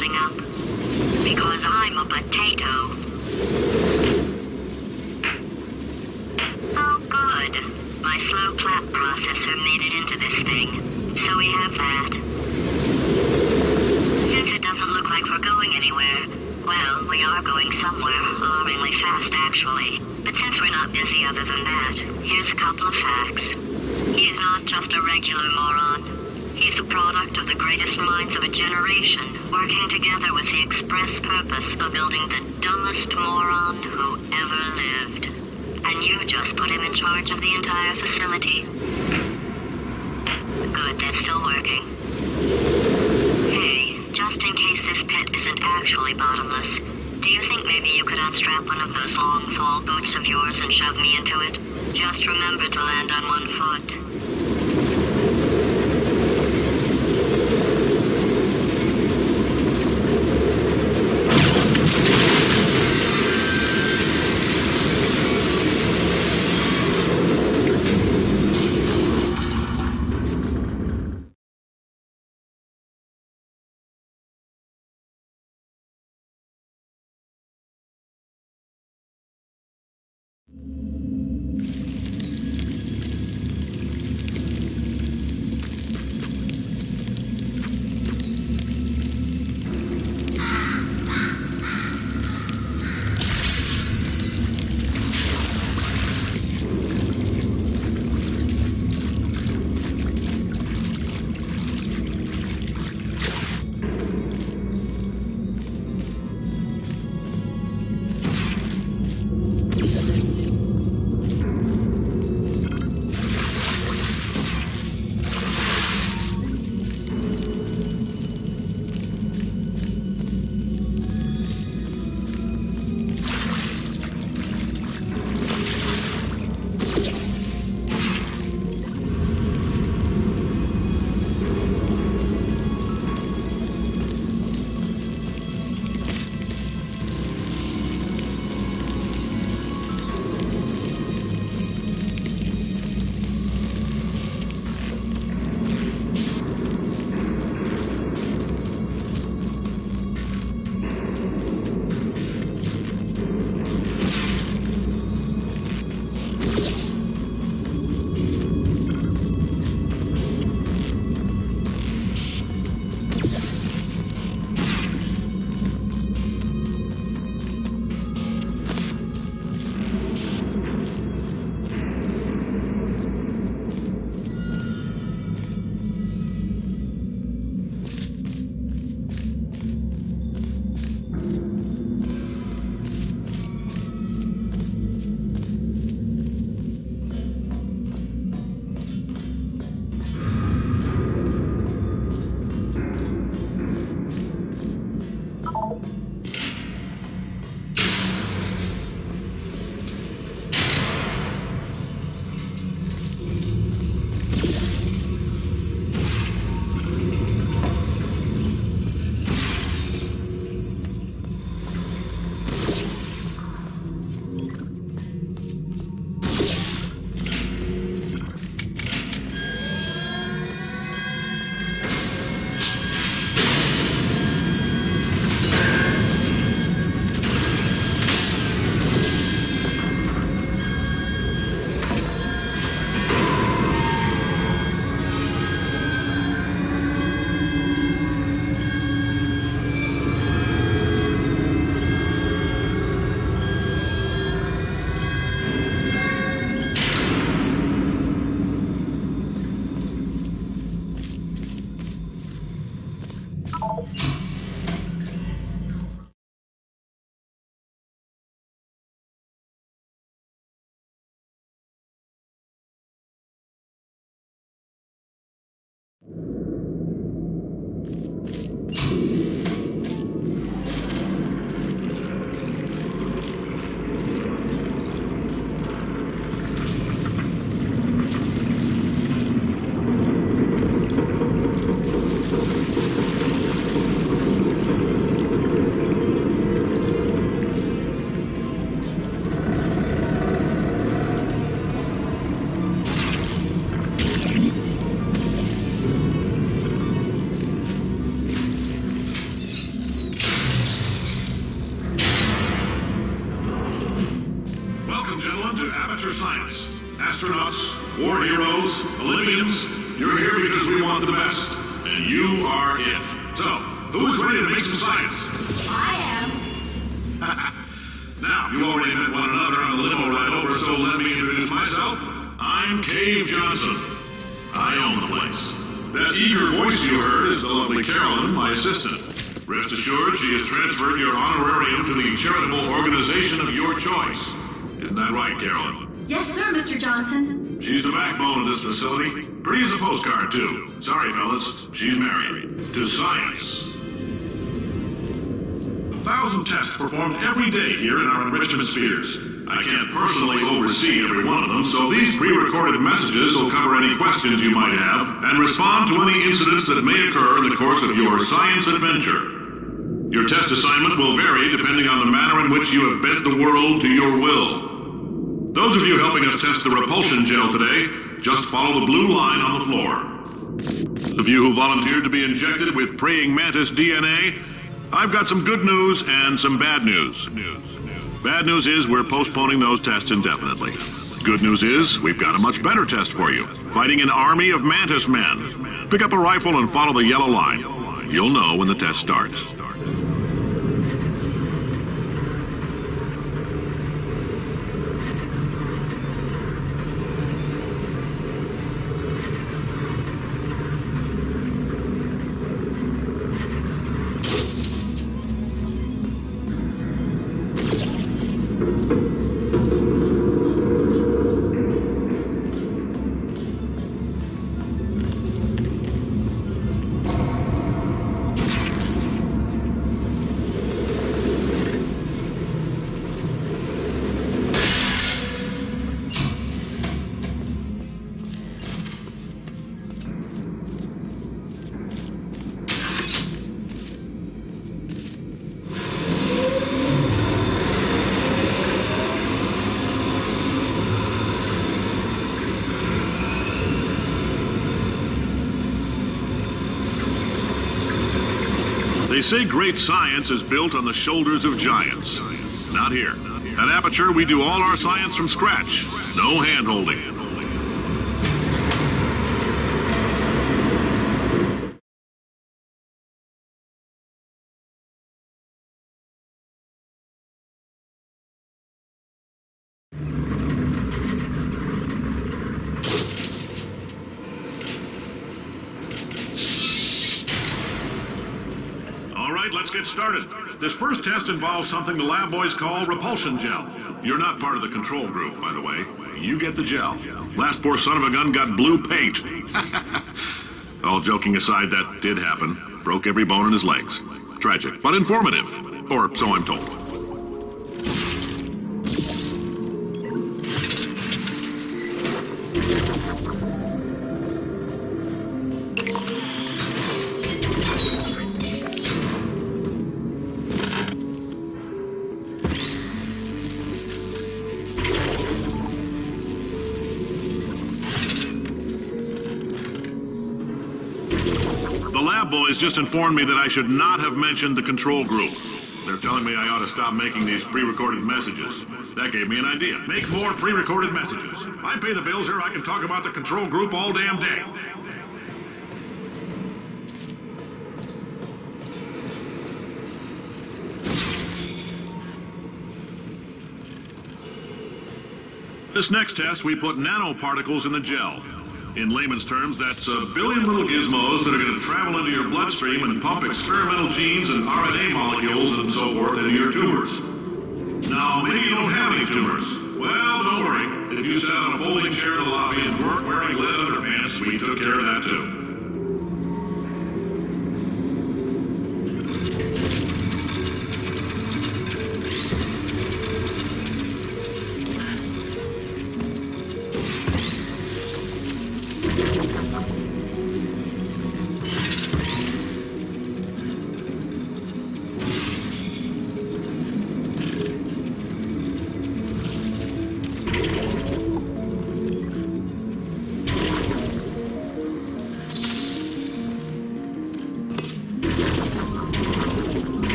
building up. Because I'm a potato. Oh, good. My slow clap processor made it into this thing. So we have that. Since it doesn't look like we're going anywhere, well, we are going somewhere, alarmingly fast actually. But since we're not busy other than that, here's a couple of facts. He's not just a regular moron. He's the product of the greatest minds of a generation, working together with the express purpose of building the dumbest moron who ever lived. And you just put him in charge of the entire facility. Good, that's still working. Hey, just in case this pit isn't actually bottomless, do you think maybe you could unstrap one of those long fall boots of yours and shove me into it? Just remember to land on one foot. amateur science. Astronauts, war heroes, Olympians, you're here because we want the best. And you are it. So, who's ready to make some science? I am. Now, you already met one another on the limo ride over, so let me introduce myself. I'm Cave Johnson. I own the place. That eager voice you heard is the lovely Carolyn, my assistant. Rest assured, she has transferred your honorarium to the charitable organization of your choice. Isn't that right, Carolyn? Yes, sir, Mr. Johnson. She's the backbone of this facility. Pretty as a postcard, too. Sorry, fellas. She's married. To science. 1,000 tests performed every day here in our enrichment spheres. I can't personally oversee every one of them, so these pre-recorded messages will cover any questions you might have and respond to any incidents that may occur in the course of your science adventure. Your test assignment will vary depending on the manner in which you have bent the world to your will. Those of you helping us test the repulsion gel today, just follow the blue line on the floor. Those of you who volunteered to be injected with praying mantis DNA, I've got some good news and some bad news. Bad news is we're postponing those tests indefinitely. Good news is we've got a much better test for you. Fighting an army of mantis men. Pick up a rifle and follow the yellow line. You'll know when the test starts. They say great science is built on the shoulders of giants. Not here. At Aperture, we do all our science from scratch. No hand-holding. Let's get started. This first test involves something the lab boys call repulsion gel. You're not part of the control group, by the way. You get the gel. Last poor son of a gun got blue paint. All joking aside, that did happen. Broke every bone in his legs. Tragic, but informative. Or so I'm told. Boys just informed me that I should not have mentioned the control group. They're telling me I ought to stop making these pre-recorded messages. That gave me an idea. Make more pre-recorded messages. I pay the bills here, I can talk about the control group all damn day. This next test, we put nanoparticles in the gel. In layman's terms, that's a billion little gizmos that are going to travel into your bloodstream and pump experimental genes and RNA molecules and so forth into your tumors. Now, maybe you don't have any tumors. Well, don't worry. If you sat on a folding chair in the lobby and weren't wearing lead underpants, we took care of that too.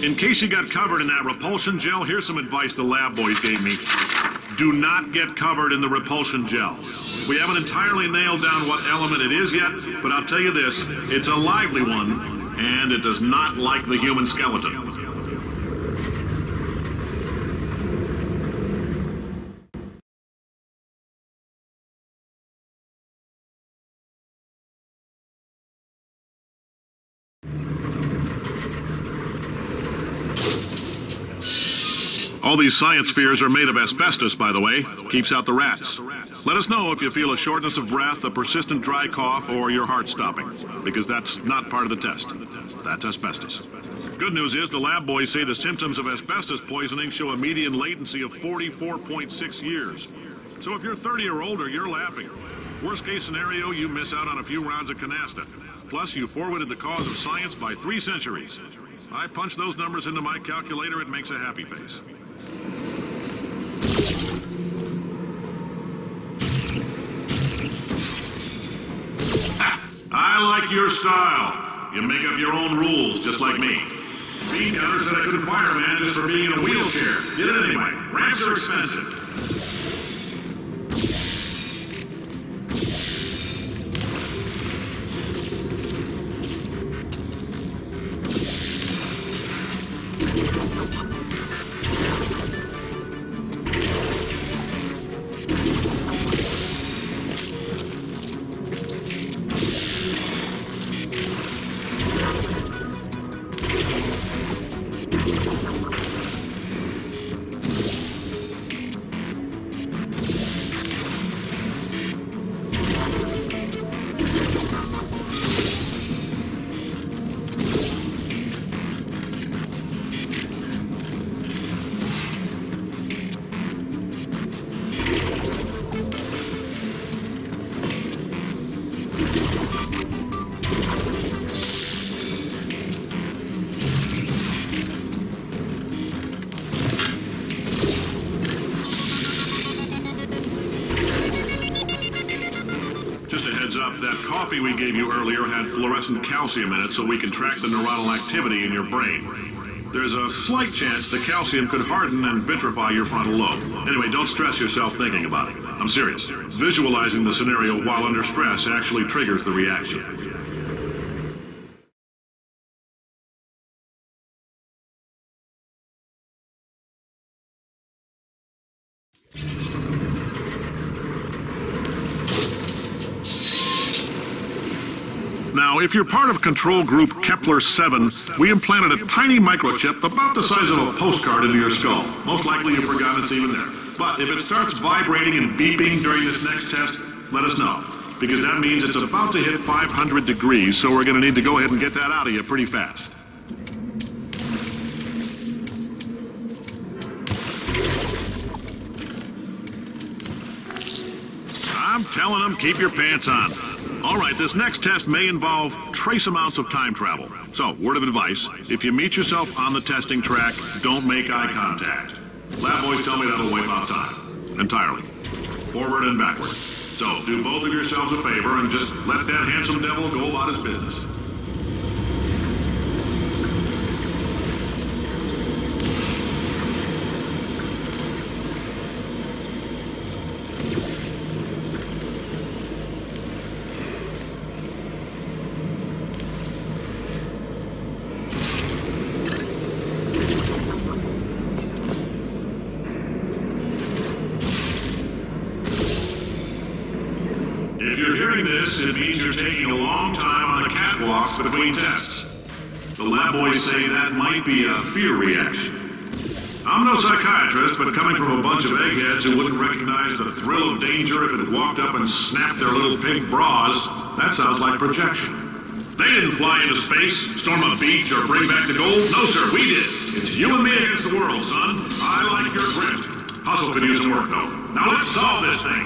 In case you got covered in that repulsion gel, here's some advice the lab boys gave me. Do not get covered in the repulsion gel. We haven't entirely nailed down what element it is yet, but I'll tell you this, it's a lively one, and it does not like the human skeleton. All these science spheres are made of asbestos, by the way. Keeps out the rats. Let us know if you feel a shortness of breath, a persistent dry cough, or your heart stopping, because that's not part of the test. That's asbestos. Good news is the lab boys say the symptoms of asbestos poisoning show a median latency of 44.6 years. So if you're 30 or older, you're laughing. Worst case scenario, you miss out on a few rounds of canasta. Plus, you forwarded the cause of science by 3 centuries. I punch those numbers into my calculator, it makes a happy face. I like your style. You make up your own rules, just like me. Speed counter said I couldn't fire a man just for being in a wheelchair. Did it anyway. Ramps are expensive. That coffee we gave you earlier had fluorescent calcium in it so we can track the neuronal activity in your brain. There's a slight chance the calcium could harden and vitrify your frontal lobe. Anyway, don't stress yourself thinking about it. I'm serious. Visualizing the scenario while under stress actually triggers the reaction. Now, if you're part of control group Kepler-7, we implanted a tiny microchip about the size of a postcard into your skull. Most likely you've forgotten it's even there. But if it starts vibrating and beeping during this next test, let us know. Because that means it's about to hit 500 degrees, so we're going to need to go ahead and get that out of you pretty fast. I'm telling them, keep your pants on. All right, this next test may involve trace amounts of time travel. So, word of advice, if you meet yourself on the testing track, don't make eye contact. Lab boys tell me that'll wipe out time. Entirely. Forward and backward. So, do both of yourselves a favor and just let that handsome devil go about his business. It means you're taking a long time on the catwalks between tests. The lab boys say that might be a fear reaction. I'm no psychiatrist, but coming from a bunch of eggheads who wouldn't recognize the thrill of danger if it walked up and snapped their little pink bras, that sounds like projection. They didn't fly into space, storm a beach, or bring back the gold. No, sir, we did. It's you and me against the world, son. I like your grit. Hustle could use some work, though. Now let's solve this thing.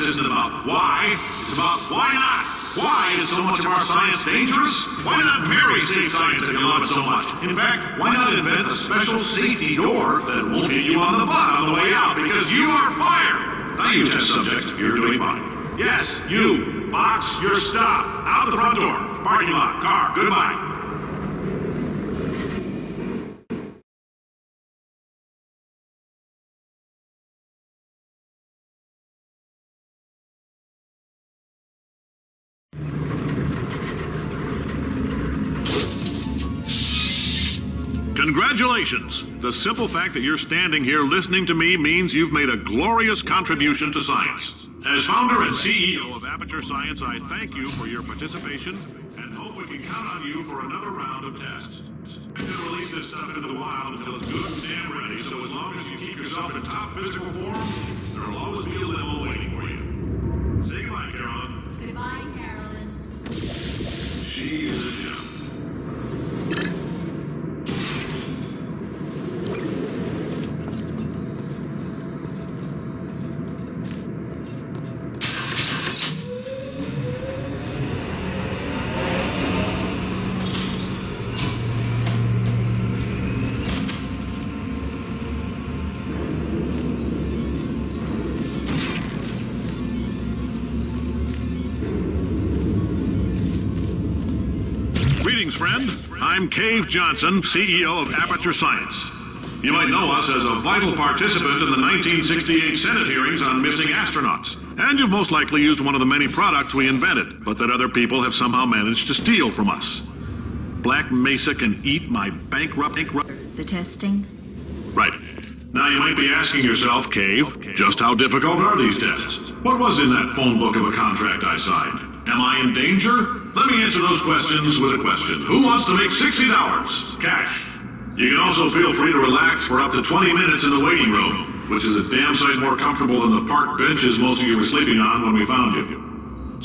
isn't about why, it's about why not. Why is so much of our science dangerous? Why not marry safe science if you love it so much? In fact, why not invent a special safety door that won't hit you on the butt on the way out because you are fired? Now you test subject, you're doing fine. Yes, you, box your stuff. Out the front door. Parking lot, car, goodbye. Congratulations! The simple fact that you're standing here listening to me means you've made a glorious contribution to science. As founder and CEO of Aperture Science, I thank you for your participation and hope we can count on you for another round of tests. We can release this stuff into the wild until it's good and damn ready, so as long as you keep yourself in top physical form, there'll always be a limo waiting for you. Say goodbye, Carolyn. Goodbye, Carolyn. She is a gem. Greetings, friend. I'm Cave Johnson, CEO of Aperture Science. You might know us as a vital participant in the 1968 Senate hearings on missing astronauts. And you've most likely used one of the many products we invented, but that other people have somehow managed to steal from us. Black Mesa can eat my bankrupt... The testing? Right. Now you might be asking yourself, Cave, just how difficult are these tests? What was in that phone book of a contract I signed? Am I in danger? Let me answer those questions with a question. Who wants to make $60? Cash. You can also feel free to relax for up to 20 minutes in the waiting room, which is a damn sight more comfortable than the park benches most of you were sleeping on when we found you.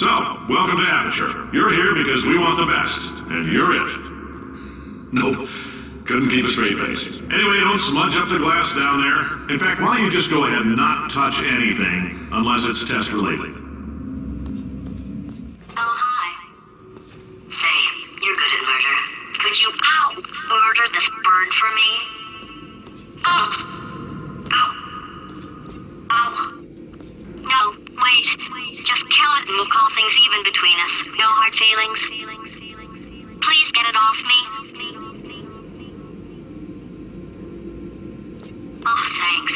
So, welcome to Aperture. You're here because we want the best, and you're it. Nope. Couldn't keep a straight face. Anyway, don't smudge up the glass down there. In fact, why don't you just go ahead and not touch anything unless it's test related. Oh, hi. Say, you're good at murder. Could you, murder this bird for me? No, wait. Just kill it and we'll call things even between us. No hard feelings. Please get it off me. Oh, thanks.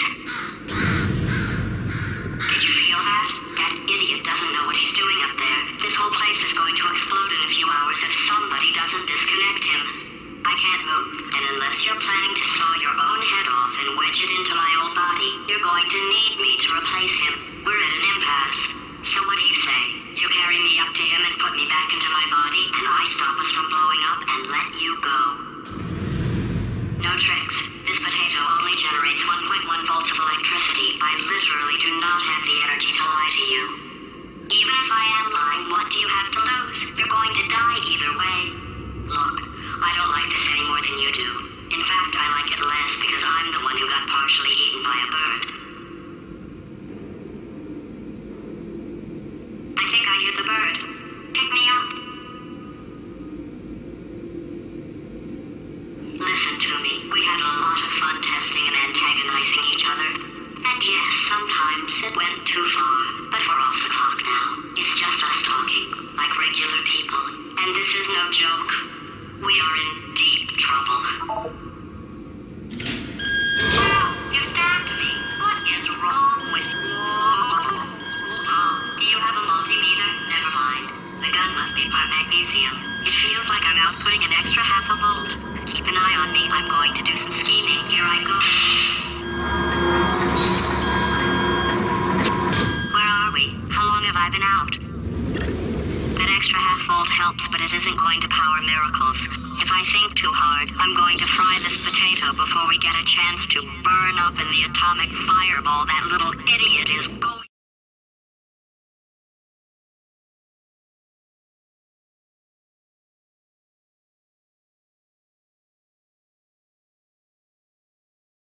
Did you feel that? That idiot doesn't know what he's doing up there. This whole place is going to explode in a few hours if somebody doesn't disconnect him. I can't move, and unless you're planning to saw your own head off and wedge it into my old body, you're going to need me to replace him. We're at an impasse. So what do you say? You carry me up to him and put me back into my body, and I stop us from blowing up and let you go. No tricks. This potato only generates 1.1 volts of electricity. I literally do not have the energy to lie to you. Even if I am lying, what do you have to lose? You're going to die either way. Look, I don't like this any more than you do. In fact, I like it less because I'm the one who got partially eaten by a bird. I think I hear the bird. Pick me up. Listen to me. We had a lot of fun testing and antagonizing each other. And yes, sometimes it went too far. But we're off the clock now. It's just us talking, like regular people. And this is no joke. We are in deep trouble. Oh, you stabbed me. What is wrong with you? Oh, do you have a multimeter? Never mind. The gun must be part magnesium. It feels like I'm outputting an extra half a volt. Keep an eye on me. I'm going to do some scheming. Here I go. Where are we? How long have I been out? That extra half volt helps, but it isn't going to power miracles. If I think too hard, I'm going to fry this potato before we get a chance to burn up in the atomic fireball that little idiot is going